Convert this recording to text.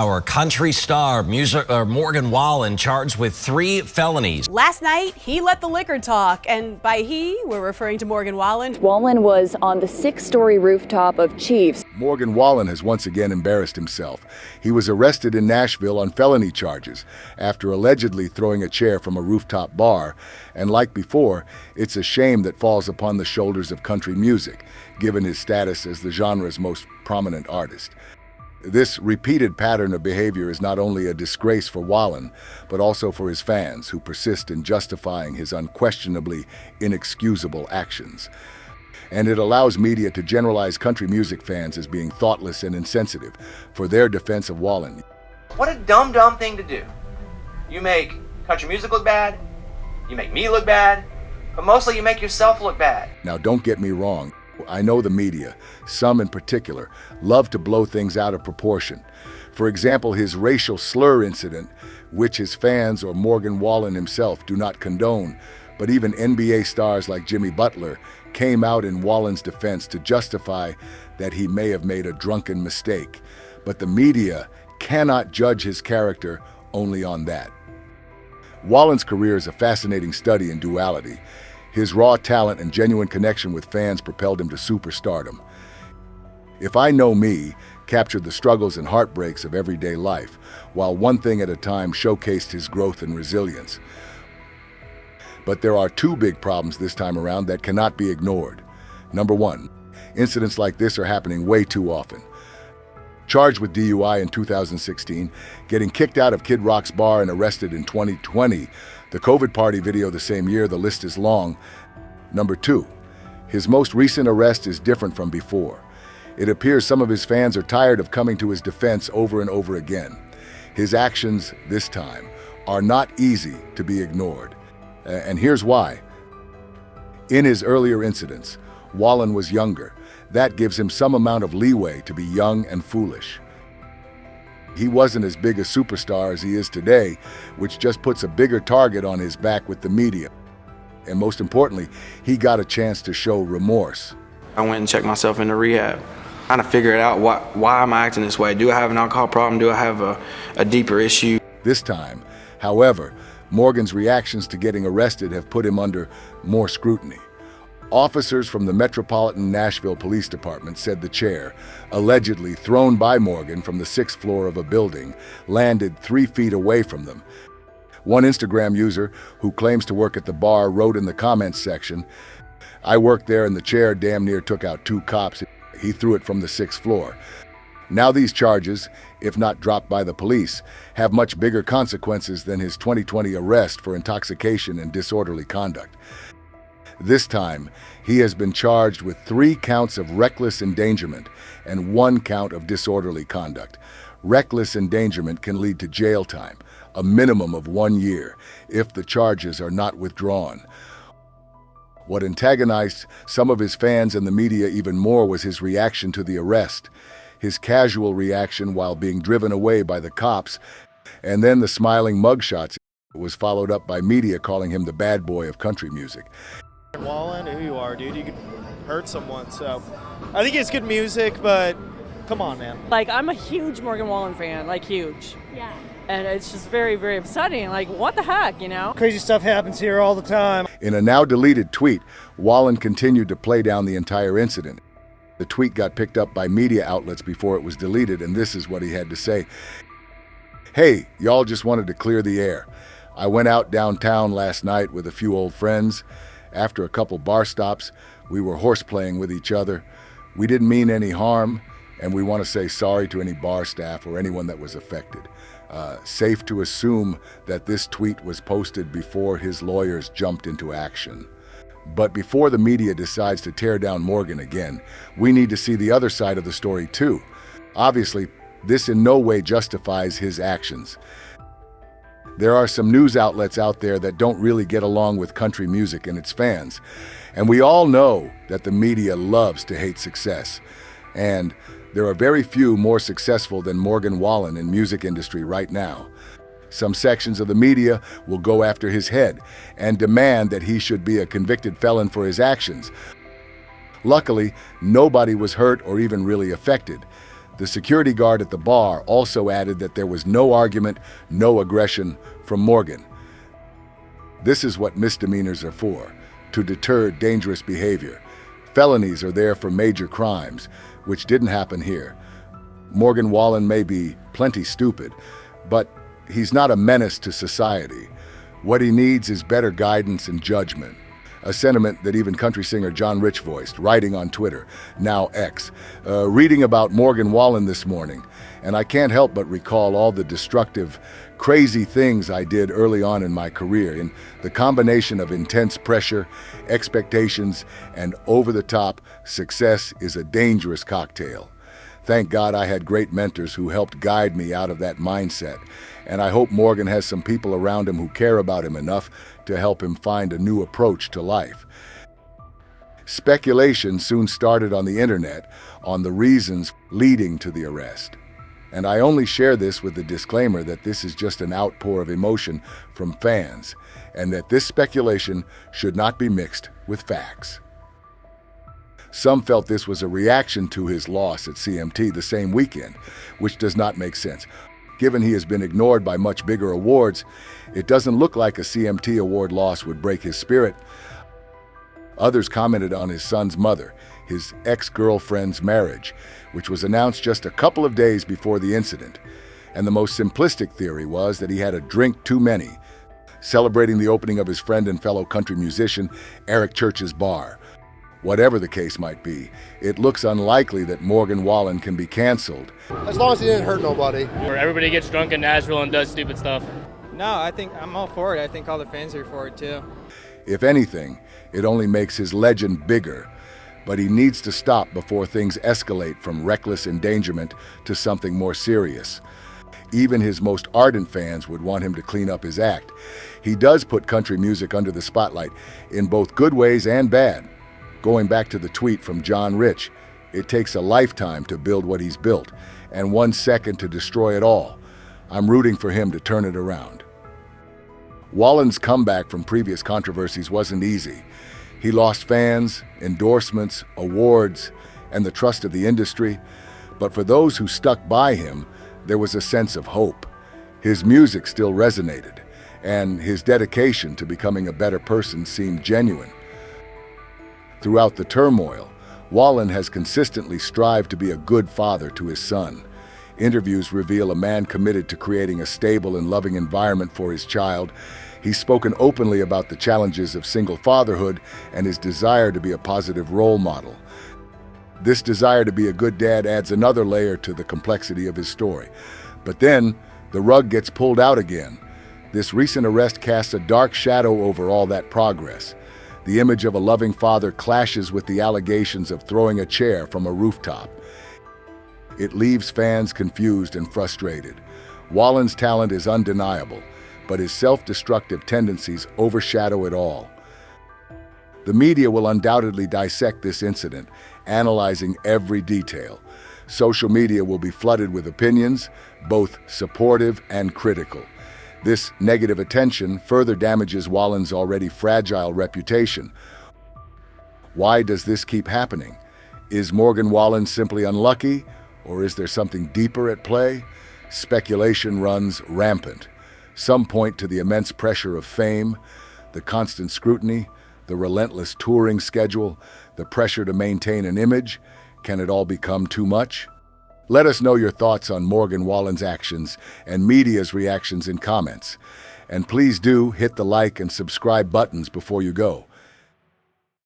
hour, country star Morgan Wallen charged with 3 felonies. Last night, he let the liquor talk, and by he, we're referring to Morgan Wallen. Wallen was on the 6-story rooftop of Chiefs. Morgan Wallen has once again embarrassed himself. He was arrested in Nashville on felony charges after allegedly throwing a chair from a rooftop bar. And like before, it's a shame that falls upon the shoulders of country music, given his status as the genre's most prominent artist. This repeated pattern of behavior is not only a disgrace for Wallen, but also for his fans who persist in justifying his unquestionably inexcusable actions. And it allows media to generalize country music fans as being thoughtless and insensitive for their defense of Wallen. What a dumb thing to do. You make country music look bad, you make me look bad, but mostly you make yourself look bad. Now, don't get me wrong. I know the media, some in particular, love to blow things out of proportion. For example, his racial slur incident, which his fans or Morgan Wallen himself do not condone, but even NBA stars like Jimmy Butler came out in Wallen's defense to justify that he may have made a drunken mistake. But the media cannot judge his character only on that. Wallen's career is a fascinating study in duality. His raw talent and genuine connection with fans propelled him to superstardom. If I Know Me captured the struggles and heartbreaks of everyday life, while One Thing at a Time showcased his growth and resilience. But there are 2 big problems this time around that cannot be ignored. Number 1, incidents like this are happening way too often. Charged with DUI in 2016, getting kicked out of Kid Rock's bar and arrested in 2020, the COVID party video the same year, the list is long. Number 2, his most recent arrest is different from before. It appears some of his fans are tired of coming to his defense over and over again. His actions this time are not easy to be ignored. And here's why. In his earlier incidents, Wallen was younger. That gives him some amount of leeway to be young and foolish. He wasn't as big a superstar as he is today, which just puts a bigger target on his back with the media. And most importantly, he got a chance to show remorse. I went and checked myself into rehab, trying to figure it out. Why am I acting this way? Do I have an alcohol problem? Do I have a deeper issue? This time, however, Morgan's reactions to getting arrested have put him under more scrutiny. Officers from the Metropolitan Nashville Police Department said the chair, allegedly thrown by Morgan from the 6th floor of a building, landed 3 feet away from them. One Instagram user who claims to work at the bar wrote in the comments section, "I worked there and the chair damn near took out 2 cops. He threw it from the 6th floor." Now these charges, if not dropped by the police, have much bigger consequences than his 2020 arrest for intoxication and disorderly conduct. This time, he has been charged with 3 counts of reckless endangerment and 1 count of disorderly conduct. Reckless endangerment can lead to jail time, a minimum of 1 year, if the charges are not withdrawn. What antagonized some of his fans and the media even more was his reaction to the arrest. His casual reaction while being driven away by the cops, and then the smiling mugshots was followed up by media calling him the bad boy of country music. Wallen, who you are, dude. You could hurt someone, so I think it's good music, but come on, man. Like, I'm a huge Morgan Wallen fan, like huge. Yeah. And it's just very, very upsetting. Like, what the heck, you know? Crazy stuff happens here all the time. In a now deleted tweet, Wallen continued to play down the entire incident. The tweet got picked up by media outlets before it was deleted, and this is what he had to say. "Hey, y'all, just wanted to clear the air. I went out downtown last night with a few old friends. After a couple bar stops, we were horseplaying with each other. We didn't mean any harm, and we want to say sorry to any bar staff or anyone that was affected. Safe to assume that this tweet was posted before his lawyers jumped into action." But before the media decides to tear down Morgan again, we need to see the other side of the story too. Obviously, this in no way justifies his actions. There are some news outlets out there that don't really get along with country music and its fans. And we all know that the media loves to hate success. And there are very few more successful than Morgan Wallen in music industry right now. Some sections of the media will go after his head and demand that he should be a convicted felon for his actions. Luckily, nobody was hurt or even really affected. The security guard at the bar also added that there was no argument, no aggression from Morgan. This is what misdemeanors are for, to deter dangerous behavior. Felonies are there for major crimes, which didn't happen here. Morgan Wallen may be plenty stupid, but he's not a menace to society. What he needs is better guidance and judgment. A sentiment that even country singer John Rich voiced, writing on Twitter, now X, reading about Morgan Wallen this morning, and I can't help but recall all the destructive, crazy things I did early on in my career. In the combination of intense pressure, expectations, and over-the-top success is a dangerous cocktail. Thank God I had great mentors who helped guide me out of that mindset, and I hope Morgan has some people around him who care about him enough to help him find a new approach to life. Speculation soon started on the internet on the reasons leading to the arrest. And I only share this with the disclaimer that this is just an outpour of emotion from fans, and that this speculation should not be mixed with facts. Some felt this was a reaction to his loss at CMT the same weekend, which does not make sense. Given he has been ignored by much bigger awards, it doesn't look like a CMT award loss would break his spirit. Others commented on his son's mother, his ex-girlfriend's marriage, which was announced just a couple of days before the incident. And the most simplistic theory was that he had a drink too many, celebrating the opening of his friend and fellow country musician Eric Church's bar. Whatever the case might be, it looks unlikely that Morgan Wallen can be canceled. As long as he didn't hurt nobody. Where everybody gets drunk in Nashville and does stupid stuff. No, I think I'm all for it. I think all the fans are for it too. If anything, it only makes his legend bigger. But he needs to stop before things escalate from reckless endangerment to something more serious. Even his most ardent fans would want him to clean up his act. He does put country music under the spotlight in both good ways and bad. Going back to the tweet from John Rich, it takes a lifetime to build what he's built, and 1 second to destroy it all. I'm rooting for him to turn it around. Wallen's comeback from previous controversies wasn't easy. He lost fans, endorsements, awards, and the trust of the industry. But for those who stuck by him, there was a sense of hope. His music still resonated, and his dedication to becoming a better person seemed genuine. Throughout the turmoil, Wallen has consistently strived to be a good father to his son. Interviews reveal a man committed to creating a stable and loving environment for his child. He's spoken openly about the challenges of single fatherhood and his desire to be a positive role model. This desire to be a good dad adds another layer to the complexity of his story. But then, the rug gets pulled out again. This recent arrest casts a dark shadow over all that progress. The image of a loving father clashes with the allegations of throwing a chair from a rooftop. It leaves fans confused and frustrated. Wallen's talent is undeniable, but his self-destructive tendencies overshadow it all. The media will undoubtedly dissect this incident, analyzing every detail. Social media will be flooded with opinions, both supportive and critical. This negative attention further damages Wallen's already fragile reputation. Why does this keep happening? Is Morgan Wallen simply unlucky, or is there something deeper at play? Speculation runs rampant. Some point to the immense pressure of fame, the constant scrutiny, the relentless touring schedule, the pressure to maintain an image. Can it all become too much? Let us know your thoughts on Morgan Wallen's actions and media's reactions in comments. And please do hit the like and subscribe buttons before you go.